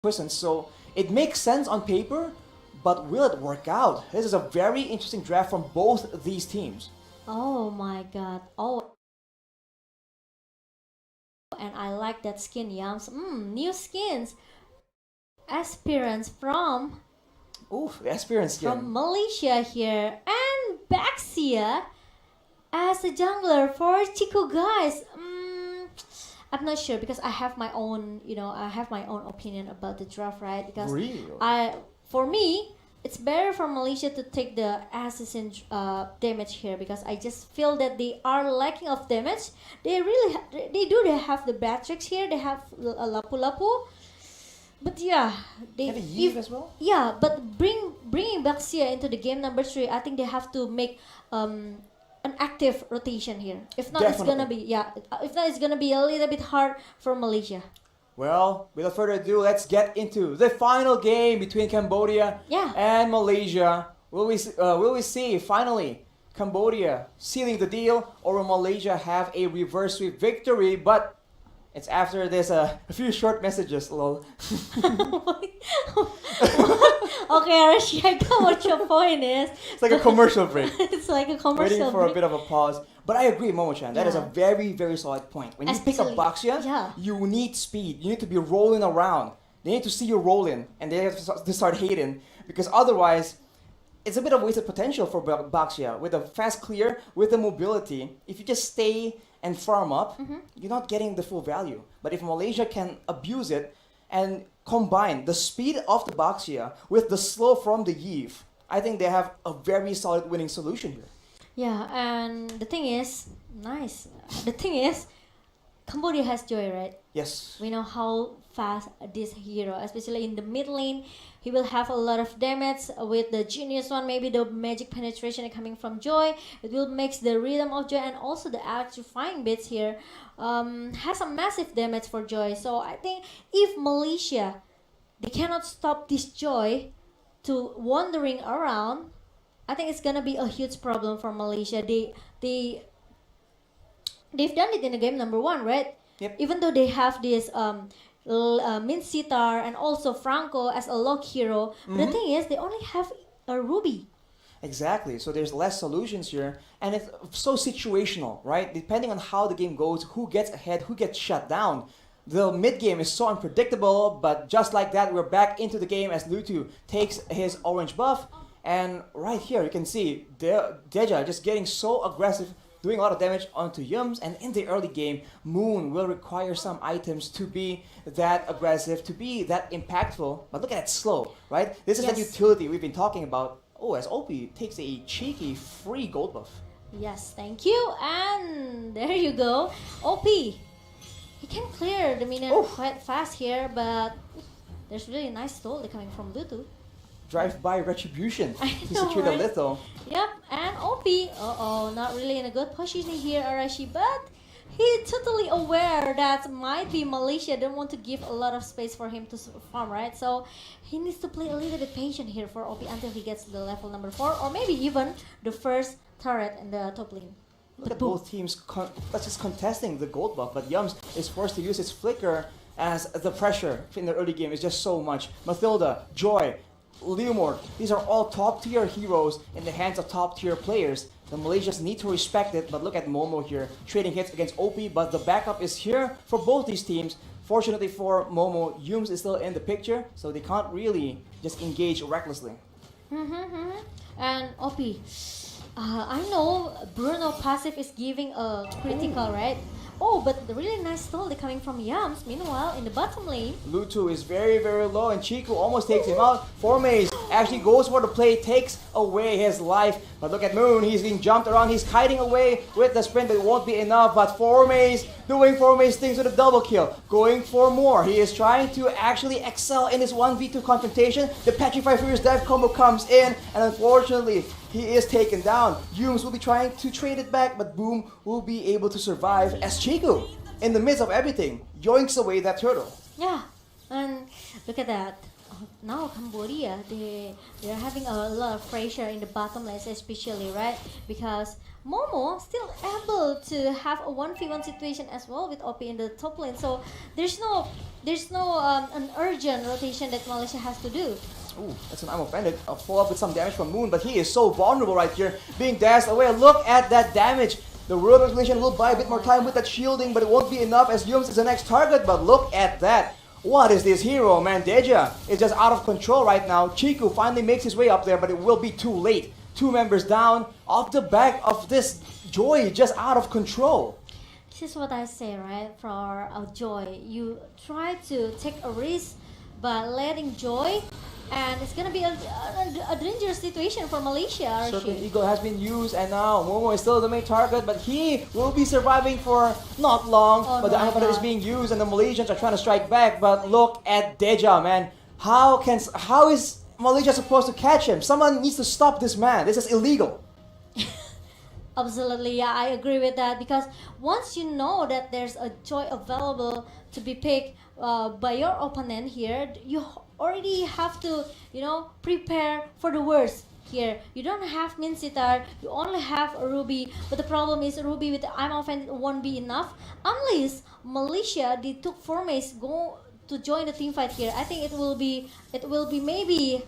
Quizzes. So it makes sense on paper, but will it work out? This is a very interesting draft from both these teams. Oh my god. Oh, and I like that skin, Yams. New skins. Aspirants Oof, the experience skin. from Malaysia here. And Baxia as a jungler for Chico, guys. I'm not sure because I have my own, I have my own opinion about the draft, right? Because Really? for me, it's better for Malaysia to take the assassin damage here because I just feel that they are lacking of damage. They really, they have the bad tricks here. They have a lapu lapu, but yeah, they Have a Eve as well? yeah, but bringing Baxia into the game number 3, I think they have to make an active rotation here. If not, it's gonna be If not, it's gonna be a little bit hard for Malaysia. Well, without further ado, let's get into the final game between Cambodia Yeah. and Malaysia. Will we see finally Cambodia sealing the deal, or will Malaysia have a reverse sweep victory? But it's after this a few short messages, lol. Okay, Arashi, I know what your point is. It's like a commercial break. It's like a commercial Waiting for break. a bit of a pause. But I agree, Momo-chan. That is a Yeah. very, very solid point. When you pick up Especially- Baxia, yeah. you need speed. You need to be rolling around. They need to see you rolling, and they have to start hating, because otherwise, it's a bit of wasted potential for Baxia. With a fast clear, with the mobility, if you just stay and farm up, you're not getting the full value. But if Malaysia can abuse it and combine the speed of the Baxia with the slow from the Eve, I think they have a very solid winning solution here. Yeah, and the thing is, nice. The thing is, Cambodia has Joy, right? Yes. We know how fast this hero, especially in the mid lane, he will have a lot of damage with the genius one. Maybe the magic penetration coming from Joy, it will make the rhythm of Joy, and also the electrifying bits here has a massive damage for Joy. So I think if Malaysia, they cannot stop this Joy to wandering around, I think it's gonna be a huge problem for Malaysia. They've done it in the game number 1, right? Yep. Even though they have this Min Sitar and also Franco as a lock hero, but the thing is, they only have a Ruby. Exactly. So there's less solutions here, and it's so situational, right? Depending on how the game goes, who gets ahead, who gets shut down. The mid game is so unpredictable, but just like that, we're back into the game as Lutu takes his orange buff, and right here you can see Deja just getting so aggressive, doing a lot of damage onto Yums, and in the early game, Moon will require some items to be that aggressive, to be that impactful. But look at that slow, right? This is the Yes. utility we've been talking about. Oh, as OP takes a cheeky free gold buff. Yes, thank you. And there you go. OP. He can clear the minion Oof. quite fast here, but there's really nice stole coming from Lutu. Drive-by retribution I to know, secure the right? little. Yep, and OP, not really in a good position here, Arashi, but he's totally aware that might be Malaysia don't want to give a lot of space for him to farm, right? So he needs to play a little bit patient here for OP until he gets to the level number 4, or maybe even the first turret in the top lane. Look at both teams just contesting the gold buff, but Yums is forced to use his flicker as the pressure in the early game is just so much. Mathilda, Joy, Leomord, these are all top tier heroes in the hands of top tier players. The Malaysians need to respect it, but look at Momo here, trading hits against OP, but the backup is here for both these teams. Fortunately for Momo, Yums is still in the picture, so they can't really just engage recklessly. And OP, I know Bruno passive is giving a critical, right? Oh, but the really nice stall coming from Yams. Meanwhile, in the bottom lane, Lutu is very, very low, and Chiku almost takes him out. Formaze actually goes for the play, takes away his life. But look at Moon, he's being jumped around, he's kiting away with the sprint, but it won't be enough. But Formaze doing Formaze things with a double kill, going for more. He is trying to actually excel in his 1v2 confrontation. The Petrify Furious dive combo comes in, and unfortunately, he is taken down. Yums will be trying to trade it back, but Boom will be able to survive as Chiku, in the midst of everything, yoinks away that turtle. yeah, and look at that. Now Cambodia, they're having a lot of pressure in the bottom lane, especially, right? Because Momo still able to have a 1v1 situation as well with OP in the top lane, so there's no there's no an urgent rotation that Malaysia has to do. Ooh, that's an I'm offended. A follow-up with some damage from Moon, but he is so vulnerable right here, being dashed away. Look at that damage. The World Regulation will buy a bit more time with that shielding, but it won't be enough as Yums is the next target. But look at that. What is this hero, man? Deja is just out of control right now. Chiku finally makes his way up there, but it will be too late. 2 members down off the back of this Joy, just out of control. This is what I say, right? For Joy, you try to take a risk by letting Joy, and it's gonna be a dangerous situation for Malaysia. Serpent Eagle has been used, and now Momo is still the main target, but he will be surviving for not long. Oh, but the Amapanda is being used, and the Malaysians are trying to strike back. But look at Deja, man. How is Malaysia supposed to catch him? Someone needs to stop this man. This is illegal. Absolutely, yeah, I agree with that, because once you know that there's a Joy available to be picked by your opponent here, you already have to, prepare for the worst here. You don't have Min Sitar, you only have a Ruby, but the problem is Ruby with the I'm offended won't be enough unless Malaysia, they took 4 mace go to join the team fight here. I think it will be maybe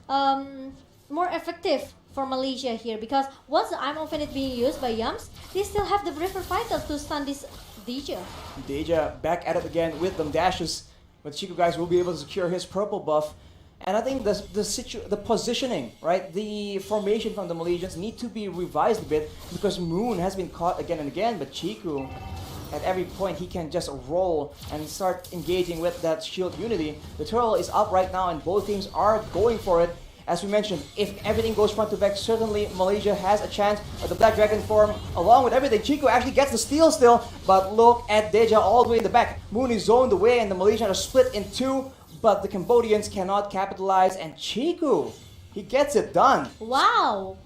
more effective for Malaysia here, because once the I'm offended being used by Yums, they still have the Briefer Fighter to stun this Deja. Deja back at it again with them dashes, but Chico guys will be able to secure his purple buff. And I think the positioning, right, the formation from the Malaysians need to be revised a bit, because Moon has been caught again and again, but Chico, at every point he can just roll and start engaging with that shield unity. The turtle is up right now and both teams are going for it. As we mentioned, if everything goes front to back, certainly Malaysia has a chance of the Black Dragon form along with everything. Chico actually gets the steal still, but look at Deja all the way in the back. Moon is zoned away and the Malaysians are split in 2, but the Cambodians cannot capitalize, and Chico, he gets it done. Wow!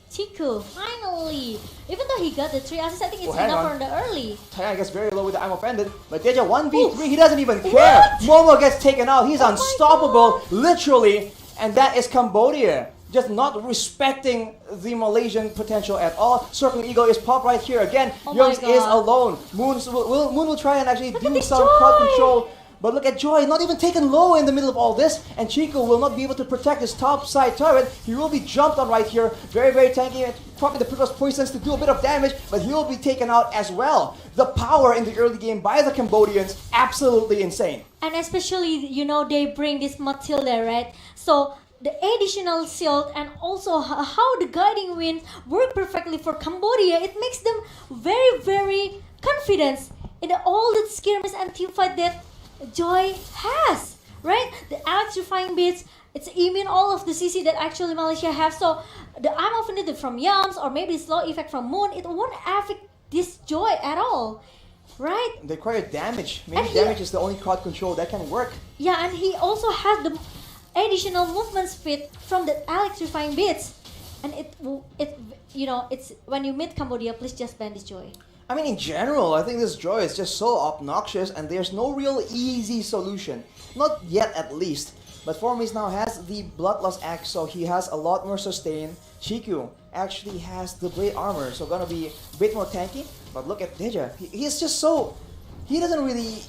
Chico, finally! Even though he got the 3 assists, I think it's enough for the early. Tayang gets very low with the I'm offended, but Deja 1v3, he doesn't even care. Momo gets taken out, he's unstoppable, literally. And that is Cambodia, just not respecting the Malaysian potential at all. Circling Eagle is popped right here again. Youngs is alone. Moon will try and actually do some crowd control. But look at Joy, not even taken low in the middle of all this. And Chico will not be able to protect his top side turret. He will be jumped on right here. Very, very tanky. Probably the Prickle's Poisons to do a bit of damage, but he will be taken out as well. The power in the early game by the Cambodians, absolutely insane. And especially, they bring this Matilda, right? So the additional shield and also how the guiding winds work perfectly for Cambodia, it makes them very, very confident in all the skirmish and team fight that Joy has, right? The electrifying beats, it's immune all of the CC that actually Malaysia have. So the I'm offended from Yams or maybe slow effect from Moon, it won't affect this Joy at all, right? They require damage. Maybe damage is the only crowd control that can work. Yeah, and he also has the additional movement speed from the electrifying beats, and it's when you meet Cambodia, please just ban this Joy. I mean, in general, I think this Joy is just so obnoxious and there's no real easy solution. Not yet, at least. But Formis now has the Bloodlust Axe, so he has a lot more sustain. Chiku actually has the Blade Armor, so gonna be a bit more tanky. But look at Deja. He's just so... He doesn't really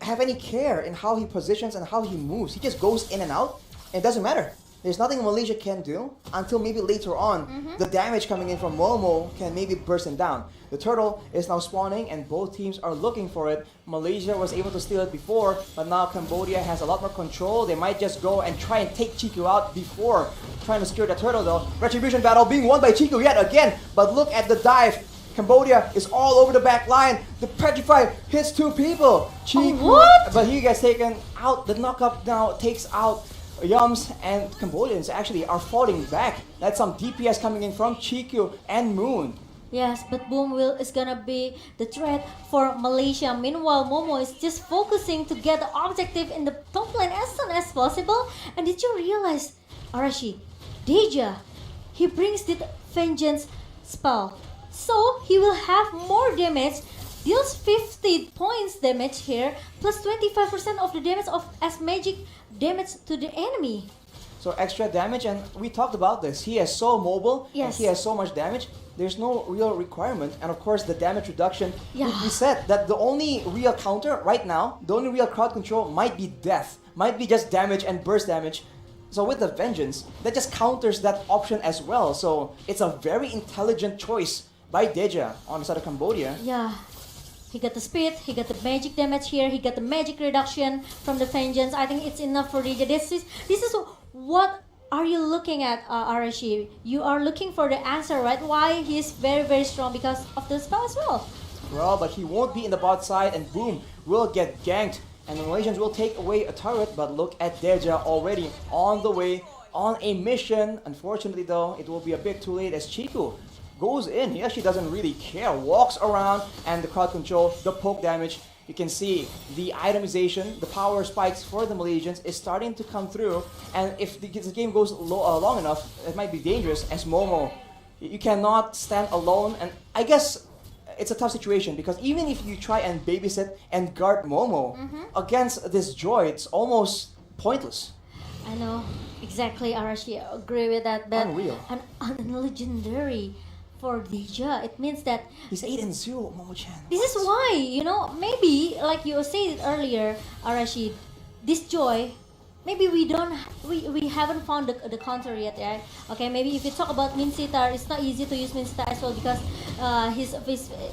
have any care in how he positions and how he moves. He just goes in and out, and it doesn't matter. There's nothing Malaysia can do until maybe later on the damage coming in from Momo can maybe burst him down. The turtle is now spawning and both teams are looking for it. Malaysia was able to steal it before, but now Cambodia has a lot more control. They might just go and try and take Chiku out before trying to secure the turtle though. Retribution battle being won by Chiku yet again, but look at the dive. Cambodia is all over the back line. The Petrify hits 2 people. Chiku, but he gets taken out. The knockup now takes out Yums, and Cambodians actually are falling back. That's some DPS coming in from Chiku and Moon. Yes, but Boom is gonna be the threat for Malaysia. Meanwhile, Momo is just focusing to get the objective in the top lane as soon as possible. And did you realize, Arashi, Deja, he brings the Vengeance spell. So he will have more damage, deals 50 points damage here, plus 25% of the damage as magic damage to the enemy. So extra damage, and we talked about this. He is so mobile, and Yes. he has so much damage. There's no real requirement, and of course the damage reduction. Yeah. We said that the only real counter right now, the only real crowd control might be death, might be just damage and burst damage. So with the vengeance, that just counters that option as well. So it's a very intelligent choice by Deja on the side of Cambodia. Yeah. He got the speed, he got the magic damage here, he got the magic reduction from the vengeance. I think it's enough for Deja. This is what are you looking at, Arashi? You are looking for the answer, right? Why he's very, very strong because of the spell as well. Well, but he won't be in the bot side, and boom, will get ganked. And the Malaysians will take away a turret, but look at Deja already on the way, on a mission. Unfortunately though, it will be a bit too late as Chiku goes in. He actually doesn't really care, walks around, and the crowd control, the poke damage. You can see the itemization, the power spikes for the Malaysians is starting to come through. And if the game goes long enough, it might be dangerous as Momo. You cannot stand alone, and I guess it's a tough situation because even if you try and babysit and guard Momo against this Joy, it's almost pointless. I know, exactly, Arashi. I agree with that. But Unreal. An legendary for Deja, it means that He's 8-0, Momo-chan. this is why, maybe, like you said earlier, Arashi, this Joy, maybe we haven't found the counter yet, right? Okay, maybe if you talk about Min Sitar, it's not easy to use Min Sitar as well because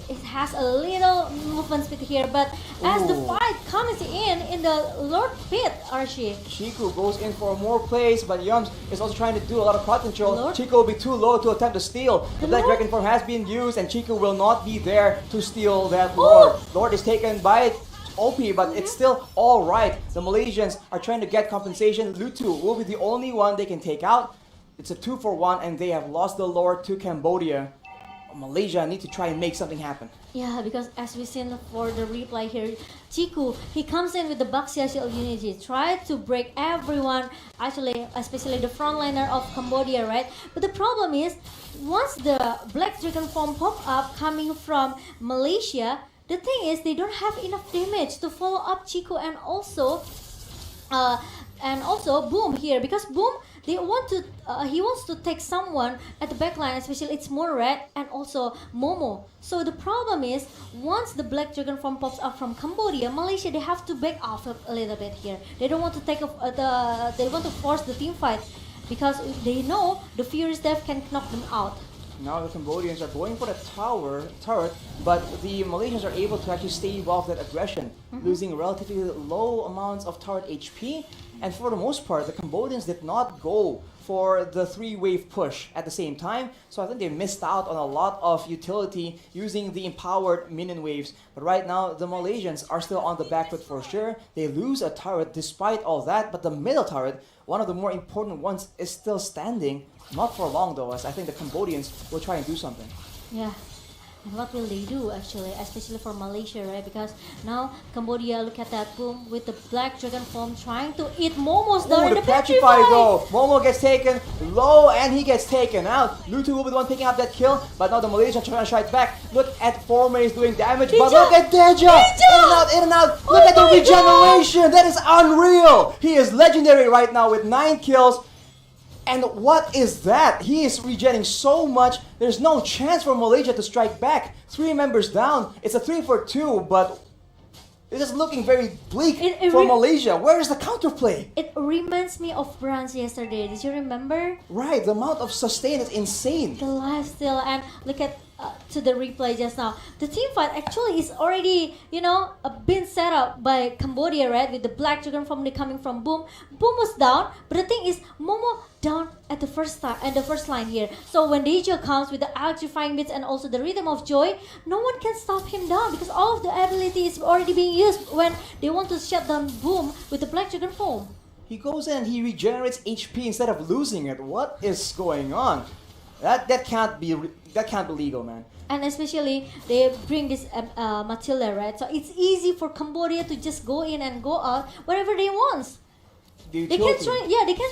it has a little movement speed here. But as the Ooh. fight comes in the Lord Pit, Arashi, Chiku goes in for more plays, but Yums is also trying to do a lot of crowd control. Lord? Chiku will be too low to attempt to steal. The Black Lord? Dragon form has been used, and Chiku will not be there to steal that Lord. Lord is taken by OP, but it's still alright. The Malaysians are trying to get compensation. Lutu will be the only one they can take out. It's a 2-for-1, and they have lost the Lord to Cambodia. Malaysia need to try and make something happen. yeah, because as we seen for the replay here, Chiku, he comes in with the Baxia Shield Unity, try to break everyone, actually, especially the frontliner of Cambodia, right? But the problem is, once the Black Dragon form pop up coming from Malaysia, the thing is they don't have enough damage to follow up Chiku and also Boom here, because Boom he wants to take someone at the backline, especially it's more red and also Momo. So the problem is once the Black Dragon form pops up from Cambodia, Malaysia they have to back off a little bit here. They don't want to take they want to force the team fight because they know the Furious Death can knock them out. Now the Cambodians are going for the turret, but the Malaysians are able to actually stave off that aggression, losing relatively low amounts of turret HP. And for the most part, the Cambodians did not go for the 3-wave push at the same time, so I think they missed out on a lot of utility using the empowered minion waves. But right now, the Malaysians are still on the back foot for sure. They lose a turret despite all that, but the middle turret, one of the more important ones, is still standing. Not for long though, as I think the Cambodians will try and do something. Yeah. And what will they do actually, especially for Malaysia, right? Because now Cambodia, look at that, Boom, with the Black Dragon form trying to eat Momo's down in the the Petrify though! Momo gets taken low and he gets taken out. Lutu will be the one picking up that kill, but now the Malaysians trying to strike back. Look at Formays doing damage, but Deja! look at Deja! In and out! Oh Look at the my regeneration! That is unreal! He is legendary right now with 9 kills. And what is that? He is regenerating so much. There's no chance for Malaysia to strike back. 3 members down. It's a 3-for-2, but it's just looking very bleak for Malaysia. Where is the counterplay? It reminds me of Bronze yesterday. Did you remember? Right, the amount of sustain is insane. The lifesteal, and look at to the replay just now. The team fight actually is already, been set up by Cambodia, right? With the Black Dragon form coming from Boom. Boom was down, but the thing is, Momo down at the first line here. So when Deja comes with the electrifying bits and also the Rhythm of Joy, no one can stop him down because all of the ability is already being used when they want to shut down Boom with the Black Dragon form. He goes in and he regenerates HP instead of losing it. What is going on? That can't be legal, man. And especially they bring this Matilda, right? So it's easy for Cambodia to just go in and go out wherever they want. They can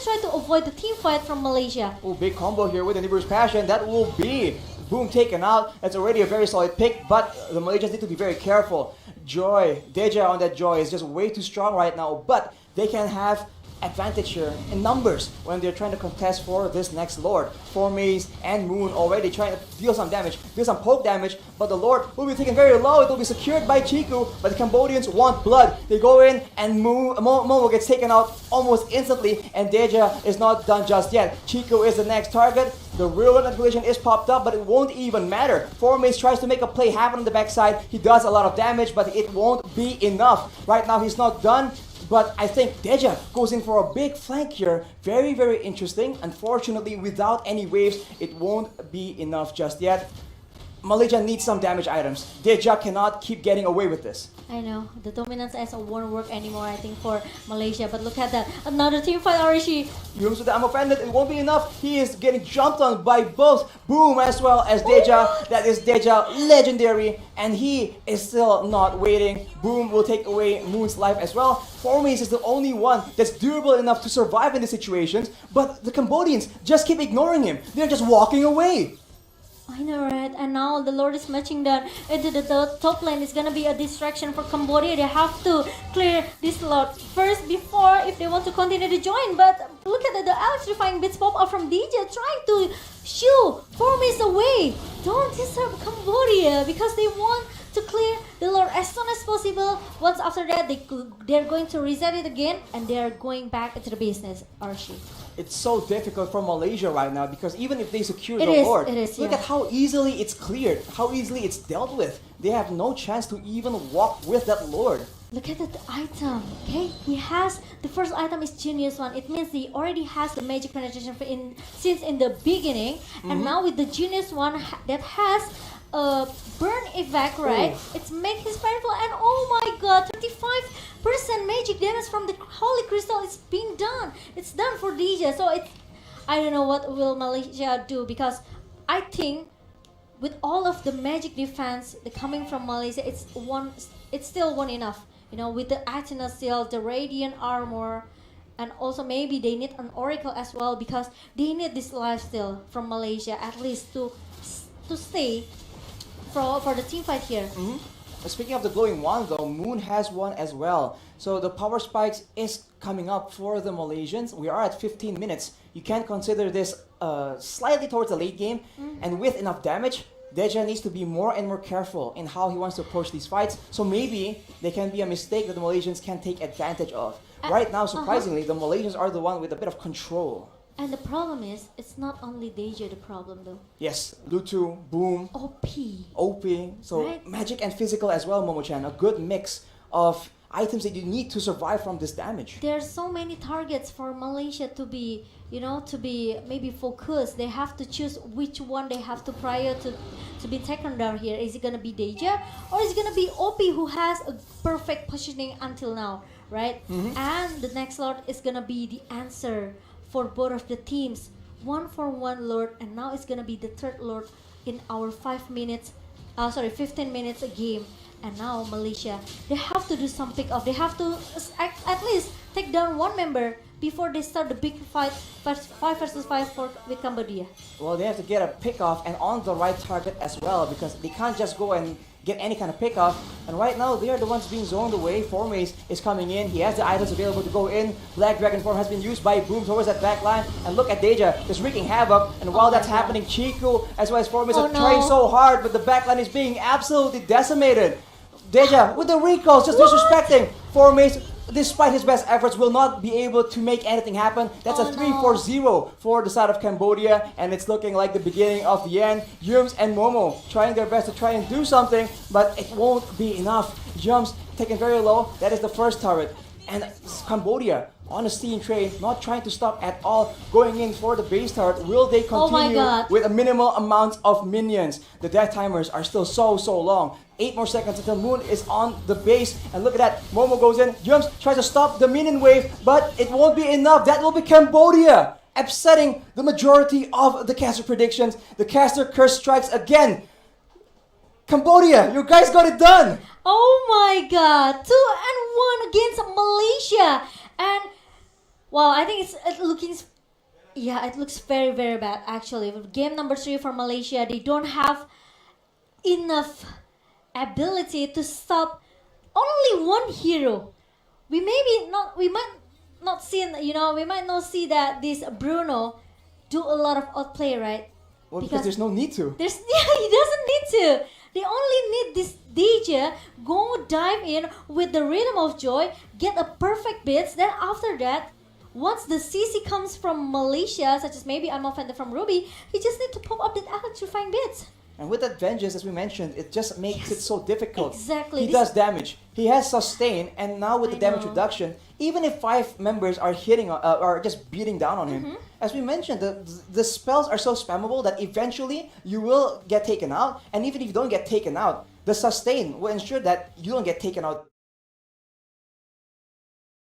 try to avoid the team fight from Malaysia. Oh, big combo here with the Nibiru's Passion. That will be Boom taken out. That's already a very solid pick, but the Malaysians need to be very careful. Joy, Deja on that Joy is just way too strong right now, but they can have advantage here in numbers when they're trying to contest for this next Lord. Formaze and Moon already trying to deal some damage, deal some poke damage, but the Lord will be taken very low. It will be secured by Chiku, but the Cambodians want blood. They go in and Momo gets taken out almost instantly, and Deja is not done just yet. Chiku is the next target. The real manipulation is popped up, but it won't even matter. Formaze tries to make a play happen on the backside. He does a lot of damage, but it won't be enough. Right now, he's not done. But I think Deja goes in for a big flank here. Very, very interesting. Unfortunately, without any waves, it won't be enough just yet. Malaysia needs some damage items. Deja cannot keep getting away with this. I know, the dominance as won't work anymore, I think, for Malaysia. But look at that, another team fight, Arishi. I'm offended, it won't be enough. He is getting jumped on by both Boom as well as Deja. That is Deja, legendary, and he is still not waiting. Boom will take away Moon's life as well. Formaze is the only one that's durable enough to survive in these situations, but the Cambodians just keep ignoring him. They're just walking away. I know, right? And now the Lord is matching down into the top lane. It's gonna be a distraction for Cambodia. They have to clear this Lord first before if they want to continue to join. But look at the electrifying bits pop up from DJ trying to shoo Formaze away. Don't disturb Cambodia because they want to clear the Lord as soon as possible. Once after that, they're going to reset it again and they're going back into the business, Archie. It's so difficult for Malaysia right now because even if they secure It the is, Lord, it is, look yeah. at how easily it's cleared, how easily it's dealt with. They have no chance to even walk with that Lord. Look at that item, okay? He has, the first item is Genius One. It means he already has the magic penetration since in the beginning. And now with the Genius One that has burn evac, right? It's make his powerful, and oh my god, 35% magic damage from the Holy Crystal is being done. It's done for DJ. So it's, I don't know what will Malaysia do, because I think with all of the magic defense coming from Malaysia, it's still one enough. You know, with the Athena Seal, the Radiant Armor, and also maybe they need an Oracle as well, because they need this lifesteal from Malaysia at least to stay for the team fight here. Speaking of the glowing wand though, Moon has one as well. So the power spikes is coming up for the Malaysians. We are at 15 minutes. You can consider this slightly towards the late game. And with enough damage, Deja needs to be more and more careful in how he wants to approach these fights. So maybe they can be a mistake that the Malaysians can take advantage of. Right now, surprisingly, the Malaysians are the one with a bit of control. And the problem is, it's not only Deja the problem though. Yes, Lutu, Boom, OP. So right? magic and physical as well, Momo-chan. A good mix of items that you need to survive from this damage. There are so many targets for Malaysia to be, you know, to be maybe focused. They have to choose which one they have to prior to be taken down here. Is it gonna be Deja or is it gonna be OP who has a perfect positioning until now, right? And the next Lord is gonna be the answer for both of the teams. 1 for 1 Lord, and now it's gonna be the third Lord in our 15 minutes a game. And now Malaysia, they have to do some pick off. They have to at least take down one member before they start the big fight, 5 versus 5 with Cambodia. Well, they have to get a pick off and on the right target as well, because they can't just go and get any kind of pick off. And right now, they are the ones being zoned away. Formaze is coming in. He has the items available to go in. Black Dragon form has been used by Boom towards that back line. And look at Deja just wreaking havoc. And while that's happening, Chiku as well as Formaze are trying so hard, but the back line is being absolutely decimated. Deja with the recalls, just disrespecting. Formaze, despite his best efforts, will not be able to make anything happen. That's a 3-4-0 for the side of Cambodia, and it's looking like the beginning of the end. Yums and Momo trying their best to try and do something, but it won't be enough. Yums taken very low. That is the first turret. And Cambodia on a steam train, not trying to stop at all, going in for the base turret. Will they continue with a minimal amount of minions? The death timers are still so long. 8 more seconds until Moon is on the base. And look at that, Momo goes in, Jumps tries to stop the minion wave, but it won't be enough. That will be Cambodia, upsetting the majority of the caster predictions. The caster curse strikes again. Cambodia, you guys got it done! Oh my god, 2-1 against Malaysia. And wow, I think it looks very bad actually. With game number 3 for Malaysia, they don't have enough ability to stop only one hero. We might not seen, we might not see that this Bruno do a lot of outplay, right? Well, because there's no need to. He doesn't need to. They only need this DJ go dive in with the rhythm of joy, get a perfect beats. Then after that, once the CC comes from Malaysia, such as maybe I'm offended from Ruby, he just need to pop up that electrifying beats. And with that vengeance, as we mentioned, it just makes it so difficult. Exactly. He does damage. He has sustain, and now with the damage know. reduction, even if 5 members are hitting or just beating down on him, as we mentioned, the spells are so spammable that eventually you will get taken out. And even if you don't get taken out, the sustain will ensure that you don't get taken out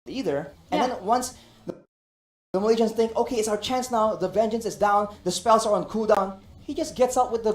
either. And then once the Malaysians think, okay, it's our chance now, the vengeance is down, the spells are on cooldown, he just gets out with the